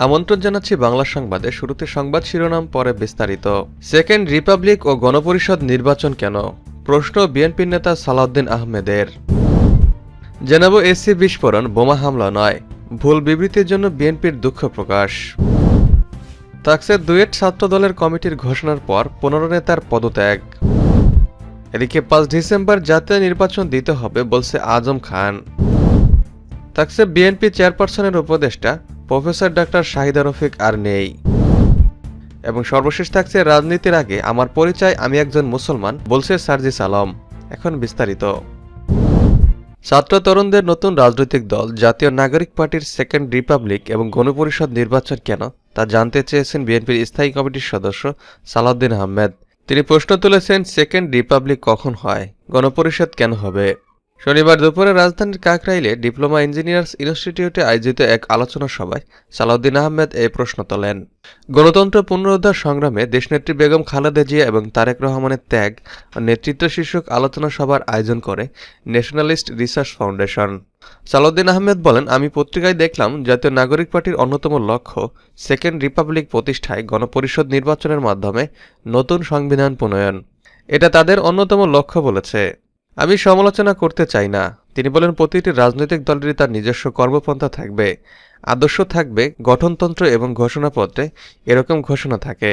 আমন্ত্রণ জানাচ্ছি বাংলা সংবাদে। শুরুতে সংবাদ শিরোনাম, পরে বিস্তারিত। সেকেন্ড রিপাবলিক ও গণপরিষদ নির্বাচন কেন, প্রশ্ন বিএনপির নেতা সালাউদ্দিন আহমেদের। জানাবো এসি বিস্ফোরণ বোমা হামলা নয়, ভুল বিবৃতির জন্য বিএনপির দুঃখ প্রকাশ। থাকছে ডুয়েট ছাত্র দলের কমিটির ঘোষণার পর 15 নেতার পদত্যাগ। এদিকে 5 ডিসেম্বর জাতীয় নির্বাচন দিতে হবে বলছে আজম খান। থাকছে বিএনপি চেয়ারপারসনের উপদেষ্টা প্রফেসর ডাক্তার শাহিদা রফিক আর নেই। এবং সর্বশেষ থাকছে রাজনীতির আগে আমার পরিচয়, আমি একজন মুসলমান বলছে সার্জিস আলম। এখন বিস্তারিত। ছাত্র তরুণদের নতুন রাজনৈতিক দল জাতীয় নাগরিক পার্টির সেকেন্ড রিপাবলিক এবং গণপরিষদ নির্বাচন কেন তা জানতে চেয়েছেন বিএনপির স্থায়ী কমিটির সদস্য সালাউদ্দিন আহমেদ। তিনি প্রশ্ন তুলেছেন, সেকেন্ড রিপাবলিক কখন হয়, গণপরিষদ কেন হবে। শনিবার দুপুরে রাজধানীর কাকরাইলে ডিপ্লোমা ইঞ্জিনিয়ার্স ইনস্টিটিউটে আয়োজিত এক আলোচনা সভায় সালাউদ্দিন আহমেদ এই প্রশ্ন তোলেন। গণতন্ত্র পুনরুদ্ধার সংগ্রামে দেশনেত্রী বেগম খালেদা জিয়া এবং তারেক রহমানের ত্যাগ ও নেতৃত্ব শীর্ষক আলোচনা সভার আয়োজন করে nationalist research foundation. Salauddin Ahmed বলেন, আমি পত্রিকায় দেখলাম জাতীয় নাগরিক পার্টির অন্যতম লক্ষ্য সেকেন্ড রিপাবলিক প্রতিষ্ঠায় গণপরিষদ নির্বাচনের মাধ্যমে নতুন সংবিধান প্রণয়ন। এটা তাদের অন্যতম লক্ষ্য বলেছে। আমি সমালোচনা করতে চাই না। তিনি বলেন, প্রতিটি রাজনৈতিক দলেরই তার নিজস্ব কর্মপন্থা থাকবে, আদর্শ থাকবে, গঠনতন্ত্র এবং ঘোষণাপত্রে এরকম ঘোষণা থাকে।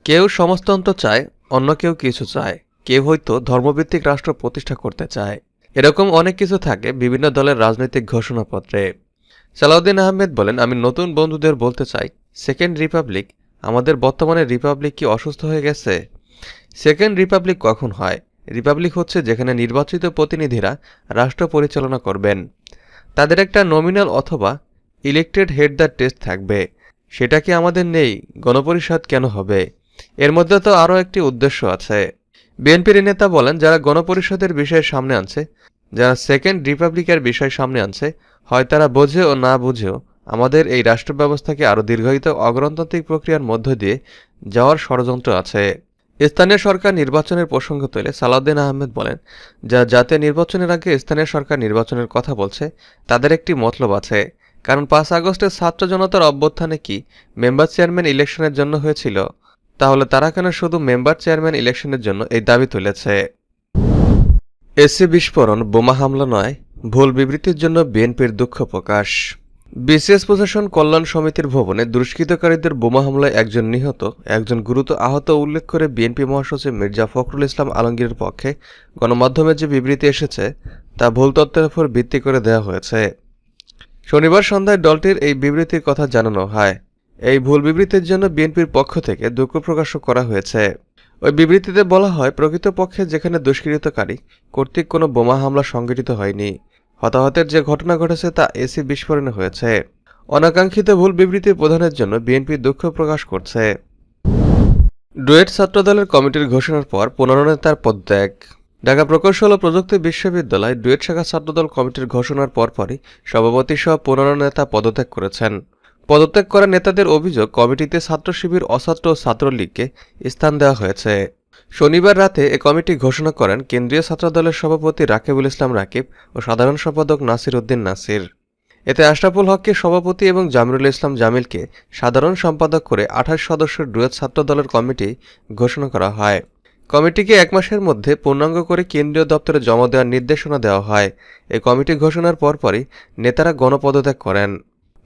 কেউ সমাজতন্ত্র চায়, অন্য কেউ কিছু চায়, কেউ হয়তো ধর্মভিত্তিক রাষ্ট্র প্রতিষ্ঠা করতে চায়। এরকম অনেক কিছু থাকে বিভিন্ন দলের রাজনৈতিক ঘোষণাপত্রে। সালাউদ্দিন আহমেদ বলেন, আমি নতুন বন্ধুদের বলতে চাই, সেকেন্ড রিপাবলিক, আমাদের বর্তমানে রিপাবলিক কি অসুস্থ হয়ে গেছে? সেকেন্ড রিপাবলিক কখন হয়? রিপাবলিক হচ্ছে যেখানে নির্বাচিত প্রতিনিধিরা রাষ্ট্র পরিচালনা করবেন। তাদের একটা নমিনাল অথবা ইলেক্টেড হেড দ্য টেস্ট থাকবে। সেটা কি আমাদের নেই? গণপরিষদ কেন হবে? এর মধ্যে তো আরও একটি উদ্দেশ্য আছে। বিএনপির নেতা বলেন, যারা গণপরিষদের বিষয় সামনে আনছে, যারা সেকেন্ড রিপাবলিকের বিষয় সামনে আনছে, হয় তারা বোঝে ও না বুঝেও আমাদের এই রাষ্ট্র ব্যবস্থাকে আরও দীর্ঘায়িত অগণতান্ত্রিক প্রক্রিয়ার মধ্য দিয়ে যাওয়ার ষড়যন্ত্র আছে। স্থানীয় সরকার নির্বাচনের প্রসঙ্গ তুলে সালাউদ্দিন আহমেদ বলেন, যারা জাতীয় নির্বাচনের আগে স্থানীয় সরকার নির্বাচনের কথা বলছে তাদের একটি মতলব আছে। কারণ 5 আগস্টের ছাত্র জনতার অভ্যুত্থানে কি মেম্বার চেয়ারম্যান ইলেকশনের জন্য হয়েছিল? তাহলে তারা কেন শুধু মেম্বার চেয়ারম্যান ইলেকশনের জন্য এই দাবি তুলেছে? এসি বিস্ফোরণ বোমা হামলা নয়, ভুল বিবৃতির জন্য বিএনপির দুঃখ প্রকাশ। বিসিএস প্রশাসন কল্যাণ সমিতির ভবনে দুষ্কৃতকারীদের বোমা হামলায় একজন নিহত, একজন গুরুতর আহত উল্লেখ করে বিএনপি মহাসচিব মির্জা ফখরুল ইসলাম আলমগীরের পক্ষে গণমাধ্যমে যে বিবৃতি এসেছে তা ভুল তথ্যের উপর ভিত্তি করে দেওয়া হয়েছে। শনিবার সন্ধ্যায় দলটির এই বিবৃতির কথা জানানো হয়। এই ভুল বিবৃতির জন্য বিএনপির পক্ষ থেকে দুঃখ প্রকাশও করা হয়েছে। ওই বিবৃতিতে বলা হয়, প্রকৃতপক্ষে যেখানে দুষ্কৃতকারী কর্তৃক কোনো বোমা হামলা সংঘটিত হয়নি, হতাহতের যে ঘটনা ঘটেছে তা এসি বিস্ফোরণে হয়েছে। অনাকাঙ্ক্ষিত ভুল বিবৃতি প্রদানের জন্য বিএনপি দুঃখ প্রকাশ করছে। ডুয়েট ছাত্রদলের কমিটির ঘোষণার পর 15 নেতার পদত্যাগ। ঢাকা প্রকৌশল ও প্রযুক্তি বিশ্ববিদ্যালয় ডুয়েট শাখা ছাত্রদল কমিটির ঘোষণার পরপরই সভাপতি সহ 15 নেতা পদত্যাগ করেছেন। পদত্যাগ করা নেতাদের অভিযোগ, কমিটিতে ছাত্র শিবির, অছাত্র ও ছাত্রলীগকে স্থান দেওয়া হয়েছে। শনিবার রাতে এ কমিটি ঘোষণা করেন কেন্দ্রীয় ছাত্রদলের সভাপতি রাকিবুল ইসলাম রাকিব ও সাধারণ সম্পাদক নাসির উদ্দিন নাসির। এতে আশরাফুল হককে সভাপতি এবং জামিরুল ইসলাম জামিলকে সাধারণ সম্পাদক করে 28 সদস্যের ডুয়েট ছাত্রদলের কমিটি ঘোষণা করা হয়। কমিটিকে 1 মাসের মধ্যে পূর্ণাঙ্গ করে কেন্দ্রীয় দপ্তরে জমা দেওয়ার নির্দেশনা দেওয়া হয়। এই কমিটি ঘোষণার পরপরই নেতারা গণপদত্যাগ করেন।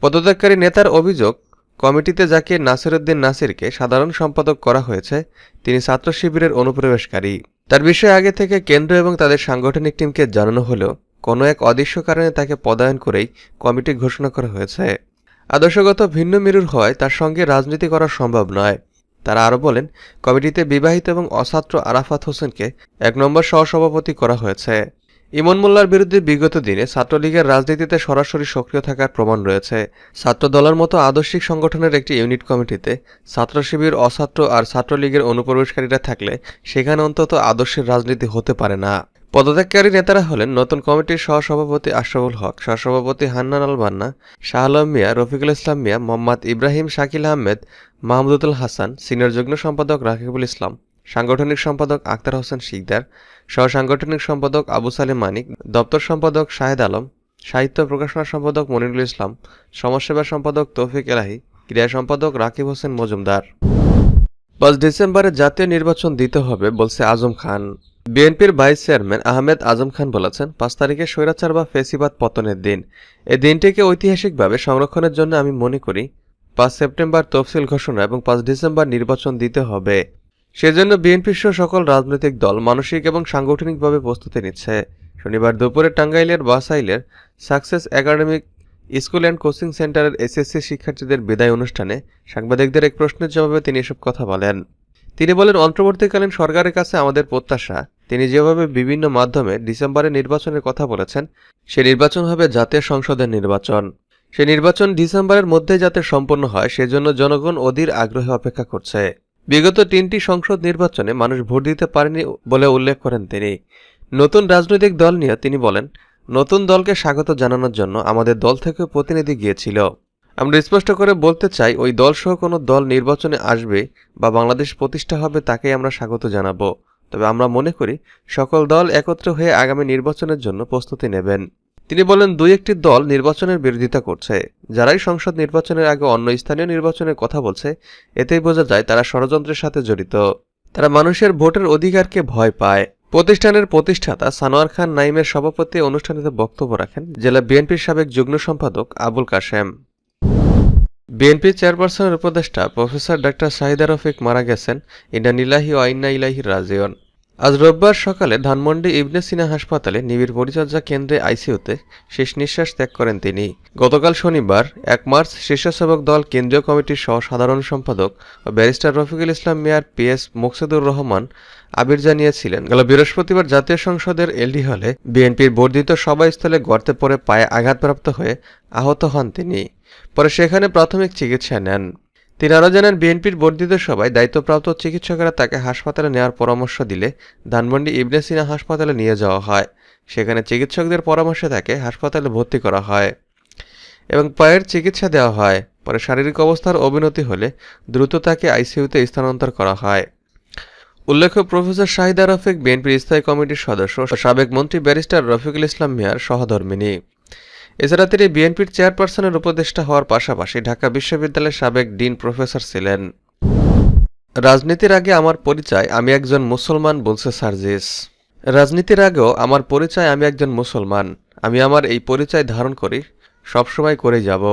পদত্যাগকারী নেতার অভিযোগ, কমিটিতে যাকে নাসিরউদ্দিন নাসিরকে সাধারণ সম্পাদক করা হয়েছে তিনি ছাত্র শিবিরের অনুপ্রবেশকারী। তার বিষয়ে আগে থেকে কেন্দ্র এবং তাদের সাংগঠনিক টিমকে জানানো হলেও কোনো এক অদৃশ্য কারণে তাকে পদায়ন করেই কমিটি ঘোষণা করা হয়েছে। আদর্শগত ভিন্ন মেরুর হওয়ায় তার সঙ্গে রাজনীতি করা সম্ভব নয়। তারা আরও বলেন, কমিটিতে বিবাহিত এবং অছাত্র আরাফাত হোসেনকে 1 নম্বর সহসভাপতি করা হয়েছে। ইমন মোল্লার বিরুদ্ধে বিগত দিনে ছাত্রলীগের রাজনীতিতে সরাসরি সক্রিয় থাকার প্রমাণ রয়েছে। ছাত্রদলের মতো আদর্শিক সংগঠনের একটি ইউনিট কমিটিতে ছাত্র শিবির, অছাত্র আর ছাত্রলীগের অনুপ্রবেশকারীরা থাকলে সেখানে অন্তত আদর্শের রাজনীতি হতে পারে না। পদত্যাগকারী নেতারা হলেন নতুন কমিটির সহসভাপতি আশরাফুল হক, সহসভাপতি হান্নান আল বান্না, শাহ আলম মিয়া, রফিকুল ইসলাম মিয়া, মোহাম্মদ ইব্রাহিম, শাকিল আহমেদ, মাহমুদুল হাসান, সিনিয়র যুগ্ম সম্পাদক রাকিবুল ইসলাম, সাংগঠনিক সম্পাদক আক্তার হোসেন শিকদার, সহ সাংগঠনিক সম্পাদক আবু সালেম মানিক, দপ্তর সম্পাদক শাহেদ আলম, সাহিত্য প্রকাশনা সম্পাদক মনিরুল ইসলাম, সমাজসেবা সম্পাদক তৌফিক এলাহি, ক্রীড়া সম্পাদক রাকিব হোসেন মজুমদার। 5 ডিসেম্বরে জাতীয় নির্বাচন দিতে হবে বলছে আজম খান। বিএনপির ভাইস চেয়ারম্যান আহমেদ আজম খান বলেছেন, 5 তারিখে স্বৈরাচার বা ফ্যাসিবাদ পতনের দিন। এই দিনটিকে ঐতিহাসিকভাবে সংরক্ষণের জন্য আমি মনে করি 5 সেপ্টেম্বর তফসিল ঘোষণা এবং 5 ডিসেম্বর নির্বাচন দিতে হবে। সেজন্য বিএনপি সহ সকল রাজনৈতিক দল মানসিক এবং সাংগঠনিকভাবে প্রস্তুতি নিচ্ছে। শনিবার দুপুরে টাঙ্গাইলের বাসাইলের success academic school and coaching সেন্টারের এসএসসি শিক্ষার্থীদের বিদায় অনুষ্ঠানে সাংবাদিকদের এক প্রশ্নের জবাবে তিনি এসব কথা বলেন। তিনি বলেন, অন্তর্বর্তীকালীন সরকারের কাছে আমাদের প্রত্যাশা, তিনি যেভাবে বিভিন্ন মাধ্যমে ডিসেম্বরে নির্বাচনের কথা বলেছেন, সে নির্বাচন হবে জাতীয় সংসদের নির্বাচন। সে নির্বাচন ডিসেম্বরের মধ্যে যাতে সম্পন্ন হয় সেজন্য জনগণ অধীর আগ্রহে অপেক্ষা করছে। বিগত 3টি সংসদ নির্বাচনে মানুষ ভোট দিতে পারেনি বলে উল্লেখ করেন তিনি। নতুন রাজনৈতিক দল নিয়ে তিনি বলেন, নতুন দলকে স্বাগত জানানোর জন্য আমাদের দল থেকে প্রতিনিধি গিয়েছিল। আমরা স্পষ্ট করে বলতে চাই, ওই দলসহ কোনো দল নির্বাচনে আসবে বা বাংলাদেশ প্রতিষ্ঠা হবে তাকেই আমরা স্বাগত জানাবো। তবে আমরা মনে করি সকল দল একত্র হয়ে আগামী নির্বাচনের জন্য প্রস্তুতি নেবেন। তিনি বলেন, 2-1টি দল নির্বাচনের বিরোধিতা করছে। যারাই সংসদ নির্বাচনের আগে অন্য স্থানীয় নির্বাচনের কথা বলছে, এতেই বোঝা যায় তারা ষড়যন্ত্রের সাথে জড়িত। তারা মানুষের ভোটের অধিকারকে ভয় পায়। প্রতিষ্ঠানের প্রতিষ্ঠাতা সানোয়ার খান নাইমের সভাপতি অনুষ্ঠানে বক্তব্য রাখেন জেলা বিএনপির সাবেক যুগ্ম সম্পাদক আবুল কাশেম। বিএনপি চেয়ারপারসনের উপদেষ্টা প্রফেসর ডা শাহিদা রফিক মারা গেছেন, ইন্না লিল্লাহি ওয়া ইন্না ইলাইহি রাজিউন। আজ রোববার সকালে ধানমন্ডি ইবনে সিনা হাসপাতালে নিবিড় পরিচর্যা কেন্দ্রে আইসিইউতে শেষ নিঃশ্বাস ত্যাগ করেন তিনি। গতকাল শনিবার 1 মার্চ স্বেচ্ছাসেবক দল কেন্দ্রীয় কমিটির সহ সাধারণ সম্পাদক ও ব্যারিস্টার রফিকুল ইসলাম মিয়ার পিএস মুকসেদুর রহমান আবির জানিয়েছিলেন, গেল বৃহস্পতিবার জাতীয় সংসদের এলডি হলে বিএনপির বর্ধিত সভাস্থলে গর্তে পড়ে পায়ে আঘাতপ্রাপ্ত হয়ে আহত হন তিনি। পরে সেখানে প্রাথমিক চিকিৎসা নেন। তিনি আরও জানান, বিএনপির বর্ধিত সভায় দায়িত্বপ্রাপ্ত চিকিৎসকেরা তাকে হাসপাতালে নেওয়ার পরামর্শ দিলে ধানমন্ডি ইবনে সিনা হাসপাতালে নিয়ে যাওয়া হয়। সেখানে চিকিৎসকদের পরামর্শে তাকে হাসপাতালে ভর্তি করা হয় এবং পায়ের চিকিৎসা দেওয়া হয়। পরে শারীরিক অবস্থার অবনতি হলে দ্রুত তাকে আইসিইউতে স্থানান্তর করা হয়। উল্লেখ্য, প্রফেসর শাহিদা রফিক বিএনপির স্থায়ী কমিটির সদস্য ও সাবেক মন্ত্রী ব্যারিস্টার রফিকুল ইসলাম মিয়ার সহধর্মিণী। এছাড়া তিনি বিএনপির চেয়ারপারসনের উপদেষ্টা হওয়ার পাশাপাশি ঢাকা বিশ্ববিদ্যালয়ের সাবেক ডিন প্রফেসর ছিলেন। রাজনীতির আগে আমার পরিচয়, আমি একজন মুসলমান বলছে সার্জিস। রাজনীতির আগেও আমার পরিচয়, আমি একজন মুসলমান। আমি আমার এই পরিচয় ধারণ করি, সবসময় করে যাব।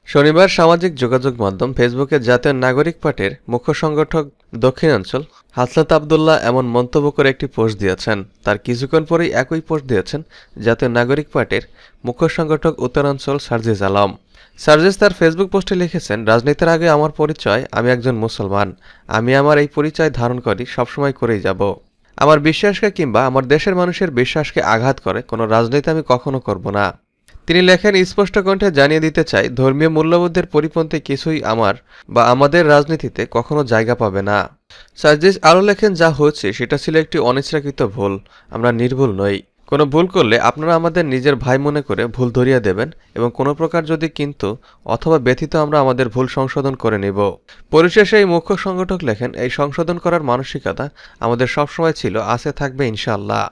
শনিবার সামাজিক যোগাযোগ মাধ্যম ফেসবুকে জাতীয় নাগরিক পার্টির মুখ্য সংগঠক দক্ষিণাঞ্চল হাসনাত আবদুল্লাহ এমন মন্তব্য করে একটি পোস্ট দিয়েছেন। তার কিছুক্ষণ পরেই একই পোস্ট দিয়েছেন জাতীয় নাগরিক পার্টির মুখ্য সংগঠক উত্তরাঞ্চল সার্জিস আলম। সার্জিস তার ফেসবুক পোস্টে লিখেছেন, রাজনীতির আগে আমার পরিচয়, আমি একজন মুসলমান। আমি আমার এই পরিচয় ধারণ করি, সবসময় করেই যাব। আমার বিশ্বাসকে কিংবা আমার দেশের মানুষের বিশ্বাসকে আঘাত করে কোনো রাজনীতি আমি কখনো করব না। তিনি লেখেন, স্পষ্ট কণ্ঠে জানিয়ে দিতে চাই, ধর্মীয় মূল্যবোধের পরিপন্থী কিছুই আমার বা আমাদের রাজনীতিতে কখনো জায়গা পাবে না। সার্জিস আরও লেখেন, যা হচ্ছে সেটা ছিল একটি অনিচ্ছাকৃত ভুল। আমরা নির্ভুল নই। কোনো ভুল করলে আপনারা আমাদের নিজের ভাই মনে করে ভুল ধরিয়ে দেবেন এবং কোনো প্রকার যদি কিন্তু অথবা ব্যথিত আমরা আমাদের ভুল সংশোধন করে নেব। পরিশেষে এই মুখ্য সংগঠক লেখেন, এই সংশোধন করার মানসিকতা আমাদের সবসময় ছিল, আছে, থাকবে ইনশাআল্লাহ।